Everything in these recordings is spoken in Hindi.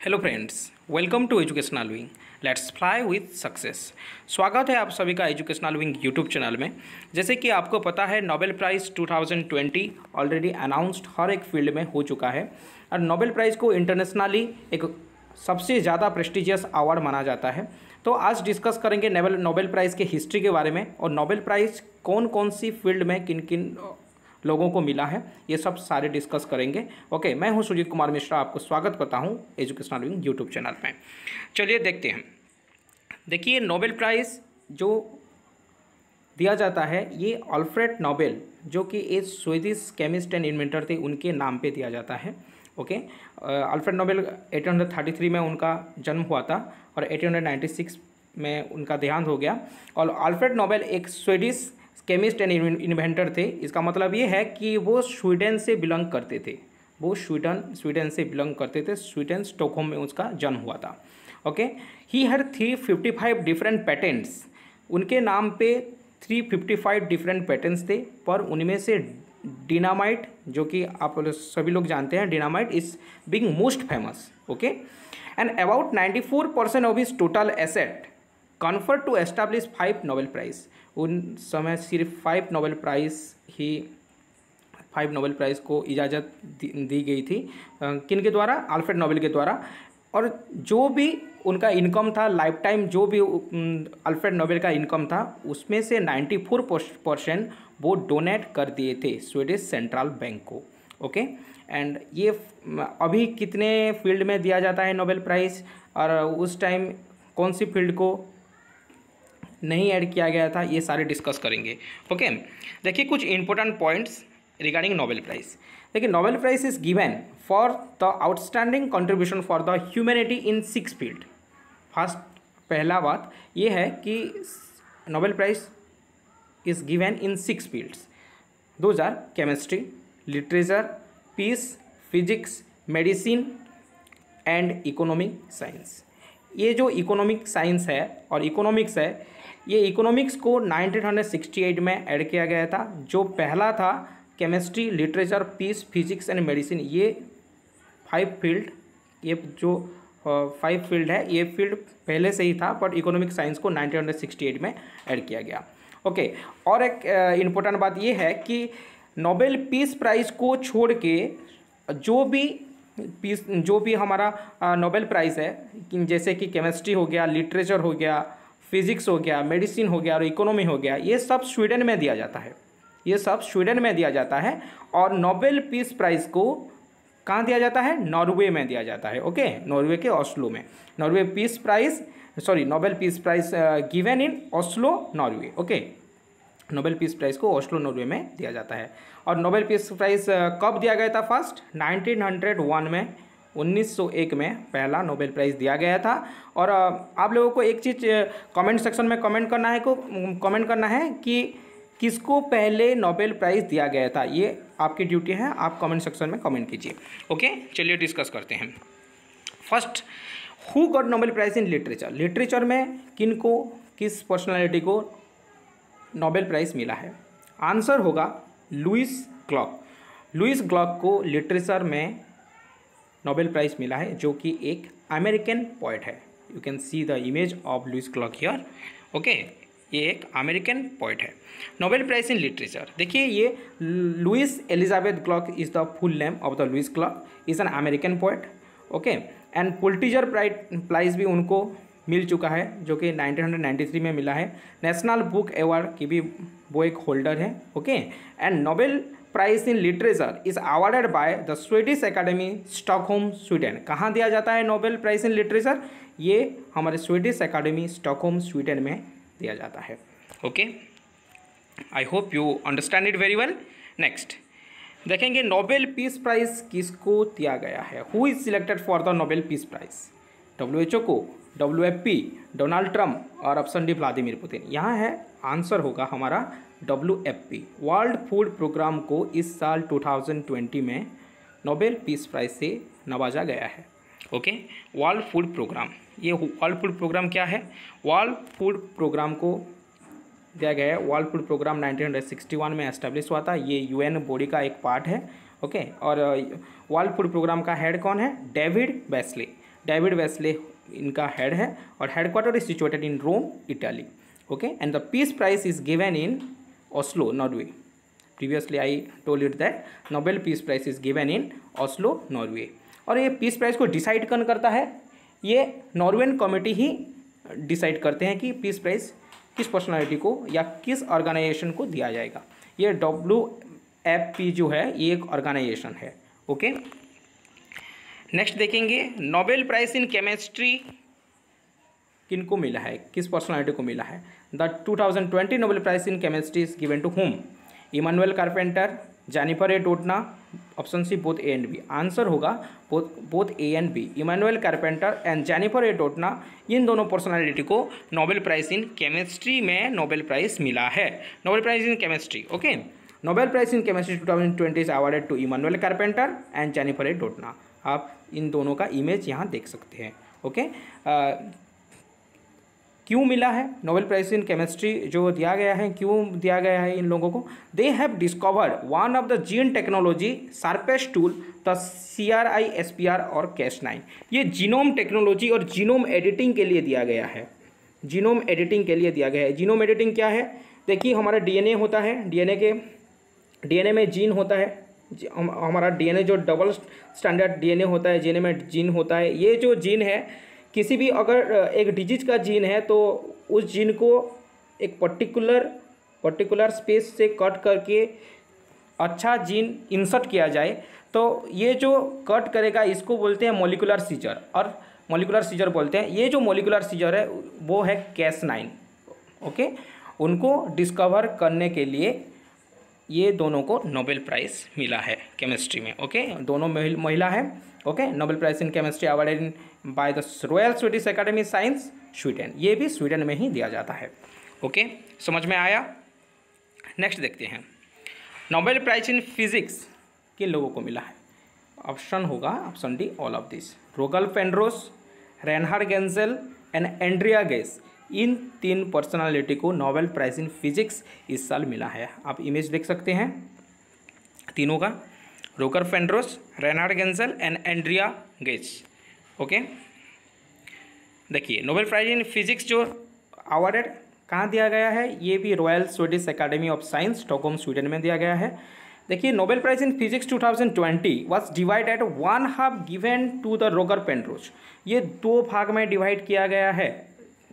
Hello friends, welcome to educational wing. Let's fly with success. स्वागत है आप सभी का एजुकेशनल विंग यूट्यूब चैनल में। जैसे कि आपको पता है, नोबेल प्राइज़ 2020 ऑलरेडी अनाउंस्ड हर एक फील्ड में हो चुका है और नोबेल प्राइज़ को इंटरनेशनली एक सबसे ज़्यादा प्रेस्टिजियस अवार्ड माना जाता है। तो आज डिस्कस करेंगे नोबेल प्राइज़ के हिस्ट्री के बारे में और नोबेल प्राइज़ कौन कौन सी फील्ड में किन किन लोगों को मिला है, ये सब सारे डिस्कस करेंगे। ओके, मैं हूं सुजीत कुमार मिश्रा, आपको स्वागत करता हूं एजुकेशनल विंग यूट्यूब चैनल में। चलिए देखते हैं। देखिए, नोबेल प्राइज़ जो दिया जाता है ये अल्फ्रेड नोबेल, जो कि एक स्वीडिश केमिस्ट एंड इन्वेंटर थे, उनके नाम पे दिया जाता है। ओके, अल्फ्रेड नोबेल 1833 में उनका जन्म हुआ था और 1896 में उनका देहांत हो गया। और अल्फ्रेड नोबेल एक स्वीडिश केमिस्ट एंड इन्वेंटर थे। इसका मतलब ये है कि वो स्वीडन से बिलोंग करते थे, वो स्वीडन से बिलोंग करते थे। स्वीडन स्टॉकहोम में उसका जन्म हुआ था। Okay, he had 355 different patents. उनके नाम पे 355 डिफरेंट पेटेंट्स थे, पर उनमें से डिनामाइट, जो कि आप सभी लोग जानते हैं, dynamite is being most famous. Okay, and about 94% of his total asset confer to establish 5 Nobel prize. उन समय सिर्फ 5 नोबेल प्राइज़ को इजाज़त दी गई थी। किन के द्वारा? अल्फ्रेड नोबेल के द्वारा। और जो भी उनका इनकम था, लाइफ टाइम जो भी अल्फ्रेड नोबेल का इनकम था, उसमें से 94% वो डोनेट कर दिए थे स्वीडिश सेंट्रल बैंक को। ओके, एंड ये अभी कितने फील्ड में दिया जाता है नोबेल प्राइज़, और उस टाइम कौन सी फील्ड को नहीं ऐड किया गया था, ये सारे डिस्कस करेंगे। ओके, देखिए कुछ important points regarding Nobel Prize. देखिए, Nobel Prize is given for the outstanding contribution for the humanity in 6 field. First, पहला बात ये है कि Nobel Prize is given in 6 fields. Those are chemistry, literature, peace, physics, medicine and economic science. ये जो इकोनॉमिक साइंस है और इकोनॉमिक्स है, ये इकोनॉमिक्स को 1968 में ऐड किया गया था। जो पहला था chemistry, literature, peace, physics and medicine, ये 5 फील्ड, ये जो 5 फील्ड है, ये फील्ड पहले से ही था, बट इकोनॉमिक साइंस को 1968 में ऐड किया गया। ओके, और एक इम्पोर्टेंट बात ये है कि नोबेल पीस प्राइज़ को छोड़ के जो भी हमारा नोबेल प्राइज़ है, जैसे कि केमिस्ट्री हो गया, लिटरेचर हो गया, फिजिक्स हो गया, मेडिसिन हो गया और इकोनॉमी हो गया, ये सब स्वीडन में दिया जाता है। ये सब स्वीडन में दिया जाता है। और नोबेल पीस प्राइज़ को कहाँ दिया जाता है? नॉर्वे में दिया जाता है। ओके, नॉर्वे के ओस्लो में। Nobel peace prize given in Oslo, Norway. Okay, Nobel peace prize को ओस्लो, नॉर्वे में दिया जाता है। और नोबेल पीस प्राइज़ कब दिया गया था? फर्स्ट 1901 में, 1901 में पहला नोबेल प्राइज़ दिया गया था। और आप लोगों को एक चीज़ कमेंट सेक्शन में कमेंट करना है कि किसको पहले नोबेल प्राइज़ दिया गया था। ये आपकी ड्यूटी है, आप कमेंट सेक्शन में कमेंट कीजिए। ओके, चलिए डिस्कस करते हैं। First, who got Nobel prize in literature. Literature में किस पर्सनालिटी को नोबेल प्राइज़ मिला है? आंसर होगा लुईस क्लॉक। लुईस क्लॉक को लिटरेचर में नोबेल प्राइज़ मिला है, जो कि एक अमेरिकन पोएट है। You can see the image of Louise Gluck here. Okay, ये एक अमेरिकन पोएट है। नोबेल प्राइज़ इन लिटरेचर, देखिए ये Louise Elizabeth Gluck is the full name of the Louise Gluck, is an American poet. Okay, and Pulitzer prize भी उनको मिल चुका है, जो कि 1993 में मिला है। नेशनल बुक अवार्ड की भी वो एक होल्डर है। Okay, and Nobel prize in literature is awarded by the Swedish academy, Stockholm, Sweden. कहाँ दिया जाता है नोबेल प्राइज़ इन लिटरेचर? ये हमारे स्वीडिश एकेडमी, स्टॉकहोम, स्वीडन में दिया जाता है। Okay, I hope you understand it very well. Next देखेंगे, नोबेल पीस प्राइज़ किसको दिया गया है? Who is selected for the Nobel peace prize? WHO को, WFP, डोनाल्ड ट्रंप, और ऑप्शन डी व्लादिमीर पुतिन। यहाँ है आंसर होगा हमारा WFP। वर्ल्ड फूड प्रोग्राम को इस साल 2020 में नोबेल पीस प्राइज़ से नवाजा गया है। ओके, वर्ल्ड फूड प्रोग्राम, ये वर्ल्ड फूड प्रोग्राम क्या है? वर्ल्ड फूड प्रोग्राम को दिया गया है। वर्ल्ड फूड प्रोग्राम 1961 में एस्टेब्लिश हुआ था। ये UN बॉडी का एक पार्ट है। ओके, और वर्ल्ड फूड प्रोग्राम का हेड कौन है? David Beasley. डेविड वेस्ले इनका हेड है और headquarter is situated in Rome, Italy. Okay, and the peace prize is given in Oslo, Norway. Previously I told it that Nobel peace prize is given in Oslo, Norway. और ये पीस प्राइज को डिसाइड कौन करता है? ये नॉर्वेन कमेटी ही डिसाइड करते हैं कि पीस प्राइज किस पर्सनालिटी को या किस ऑर्गेनाइजेशन को दिया जाएगा. ये WFP जो है ये एक ऑर्गेनाइजेशन है. ओके, नेक्स्ट देखेंगे नोबेल प्राइज इन केमिस्ट्री किनको मिला है, किस पर्सनालिटी को मिला है. The 2020 Nobel prize in chemistry is given to whom? Emmanuelle Charpentier, Jennifer A Doudna. Option C both A and B. Answer होगा both A and B. Emmanuelle Charpentier and Jennifer A Doudna, इन दोनों पर्सनालिटी को नोबेल प्राइज इन केमिस्ट्री में नोबेल प्राइज मिला है. Nobel prize in chemistry. Okay, Nobel prize in chemistry 2020 is awarded to Emmanuelle Charpentier and Jennifer A Doudna. आप इन दोनों का इमेज यहाँ देख सकते हैं. ओके, क्यों मिला है नोबेल प्राइज इन केमिस्ट्री जो दिया गया है, क्यों दिया गया है इन लोगों को? They have discovered one of the gene technology sharpest tool the CRISPR और Cas9. ये जीनोम टेक्नोलॉजी और जीनोम एडिटिंग के लिए दिया गया है. जीनोम एडिटिंग के लिए दिया गया है. जीनोम एडिटिंग क्या है? देखिए, हमारा DNA होता है, DNA में जीन होता है. हमारा DNA जो डबल स्टैंडर्ड DNA होता है, DNA में जीन होता है. ये जो जीन है, किसी भी अगर एक डिजीज का जीन है तो उस जीन को एक पर्टिकुलर स्पेस से कट करके अच्छा जीन इंसर्ट किया जाए, तो ये जो कट करेगा इसको बोलते हैं मॉलिक्यूलर सीजर, और मॉलिक्यूलर सीजर बोलते हैं. ये जो मॉलिक्यूलर सीजर है वो है Cas9. ओके, उनको डिस्कवर करने के लिए ये दोनों को नोबेल प्राइज़ मिला है केमिस्ट्री में. ओके, दोनों महिला है. Okay, Nobel prize in chemistry awarded in by the royal Swedish academy science, Sweden. ये भी स्वीडन में ही दिया जाता है. ओके, समझ में आया? नेक्स्ट देखते हैं नोबेल प्राइज इन फिजिक्स किन लोगों को मिला है. ऑप्शन होगा option D all of this. Roger Penrose, Reinhard Genzel and Andrea Ghez, इन 3 पर्सनालिटी को नोबेल प्राइज इन फिजिक्स इस साल मिला है. आप इमेज देख सकते हैं तीनों का. Roger Penrose, Reinhard Genzel and Andrea Ghez. Okay, देखिए नोबेल प्राइज इन फिजिक्स जो अवार्डेड कहाँ दिया गया है? ये भी Royal Swedish Academy of science, Stockholm, Sweden में दिया गया है. देखिए, Nobel prize in physics 2020 was divided 1/2 given to the Roger Penrose. ये 2 भाग में डिवाइड किया गया है.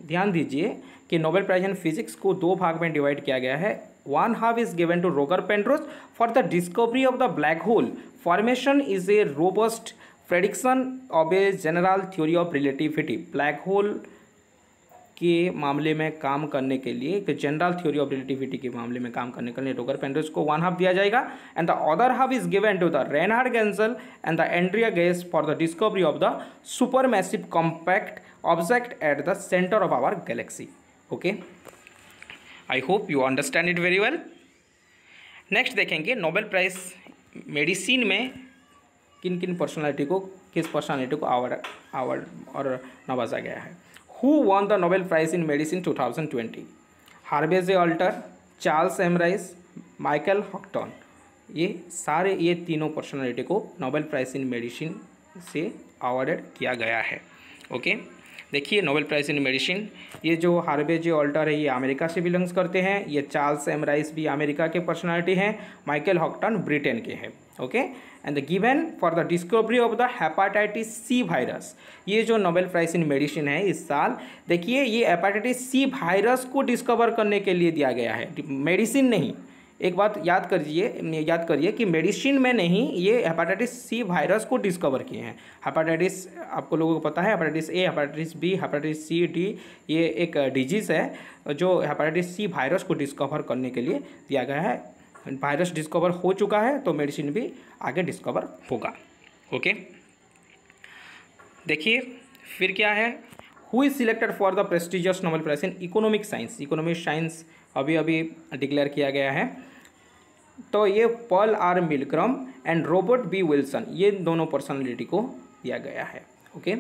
ध्यान दीजिए कि नोबेल प्राइज इन फिजिक्स को 2 भाग में डिवाइड किया गया है. 1/2 is given to Roger Penrose for the discovery of the black hole formation is a robust prediction of a general theory of relativity. Black hole के मामले में काम करने के लिए, एक जनरल थ्योरी ऑफ रिलेटिविटी के मामले में काम करने के लिए रोगर पेनरोस को 1/2 दिया जाएगा. And the other half is given to the Reinhard Genzel and the Andrea Ghez for the discovery of the super massive compact object at the centre of our galaxy. Okay, I hope you understand it very well. Next देखेंगे नोबेल प्राइज मेडिसिन में किन किन पर्सनालिटी को, किस पर्सनालिटी को अवार्ड और नवाजा गया है. Who won the Nobel prize in medicine 2020? Harvey J Alter, Charles M Rice, Michael Houghton. ये तीनों पर्सनालिटी को नोबेल प्राइज इन मेडिसिन से अवार्डेड किया गया है. ओके, देखिए नोबेल प्राइज इन मेडिसिन, ये जो हार्वे जे अल्टर है ये अमेरिका से बिलोंग्स करते हैं. ये चार्ल्स एम राइस भी अमेरिका के पर्सनालिटी हैं. माइकल हॉक्टन ब्रिटेन के हैं. Okay, and the given for the discovery of the hepatitis C virus. ये जो नोबेल प्राइज इन मेडिसिन है इस साल, देखिए ये हेपाटाइटिस सी वायरस को डिस्कवर करने के लिए दिया गया है, मेडिसिन नहीं. एक बात याद करिए कि मेडिसिन में नहीं, ये हेपाटाइटिस सी वायरस को डिस्कवर किए हैं. हेपाटाइटिस आपको लोगों को पता है, hepatitis A, hepatitis B, hepatitis C, D, ये एक डिजीज़ है जो हेपाटाइटिस सी वायरस को डिस्कवर करने के लिए दिया गया है. वायरस डिस्कवर हो चुका है तो मेडिसिन भी आगे डिस्कवर होगा. ओके, देखिए फिर क्या है. Who is selected for the prestigious Nobel prize in economic science? Economic science अभी डिक्लेयर किया गया है. तो ये Paul R Milgrom and Robert B Wilson, ये दोनों पर्सनालिटी को दिया गया है. ओके,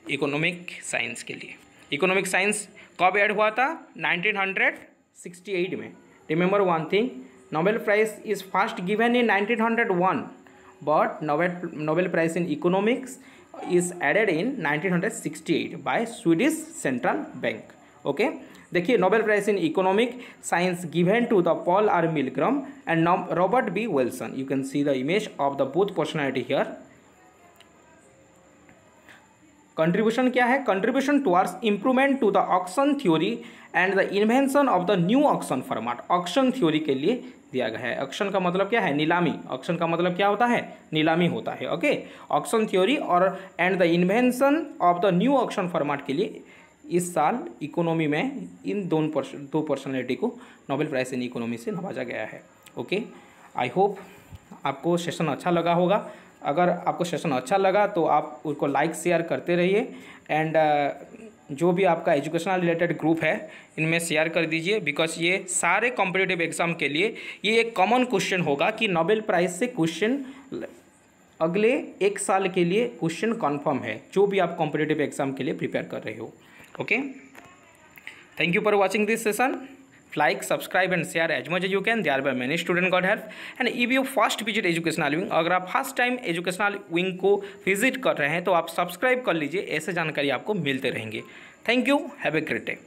इकोनॉमिक साइंस के लिए. इकोनॉमिक साइंस कब ऐड हुआ था? 1968 में. Remember one thing, Nobel prize is first given in 1901 but Nobel prize in economics is added in 1968 by Swedish Central Bank. Okay, देखिए Nobel prize in economic science given to the Paul R Milgrom and Robert B Wilson. You can see the image of the both personality here. Contribution क्या है? Contribution towards improvement to the auction theory and the invention of the new auction format. Auction theory के लिए दिया गया है. ऑक्शन का मतलब क्या है? नीलामी. ऑक्शन का मतलब क्या होता है? नीलामी होता है. ओके, ऑक्शन थ्योरी और and the invention of the new auction format के लिए इस साल इकोनॉमी में इन दो पर्सनैलिटी को नोबेल प्राइज इन इकोनॉमी से नवाजा गया है. ओके, आई होप आपको सेशन अच्छा लगा होगा. अगर आपको सेशन अच्छा लगा तो आप उसको लाइक शेयर करते रहिए एंड जो भी आपका एजुकेशनल रिलेटेड ग्रुप है इनमें शेयर कर दीजिए, बिकॉज ये सारे कॉम्पिटिटिव एग्ज़ाम के लिए ये एक कॉमन क्वेश्चन होगा कि नोबेल प्राइज़ से क्वेश्चन अगले एक साल के लिए क्वेश्चन कन्फर्म है, जो भी आप कॉम्पिटिटिव एग्ज़ाम के लिए प्रिपेयर कर रहे हो. Okay, thank you for watching this session. Like, subscribe and share as much as you can. Thereby many student got help. And if you first visit educational wing, अगर आप फर्स्ट टाइम एजुकेशनल विंग को विजिट कर रहे हैं तो आप सब्सक्राइब कर लीजिए. ऐसे जानकारी आपको मिलते रहेंगे. Thank you. Have a great day.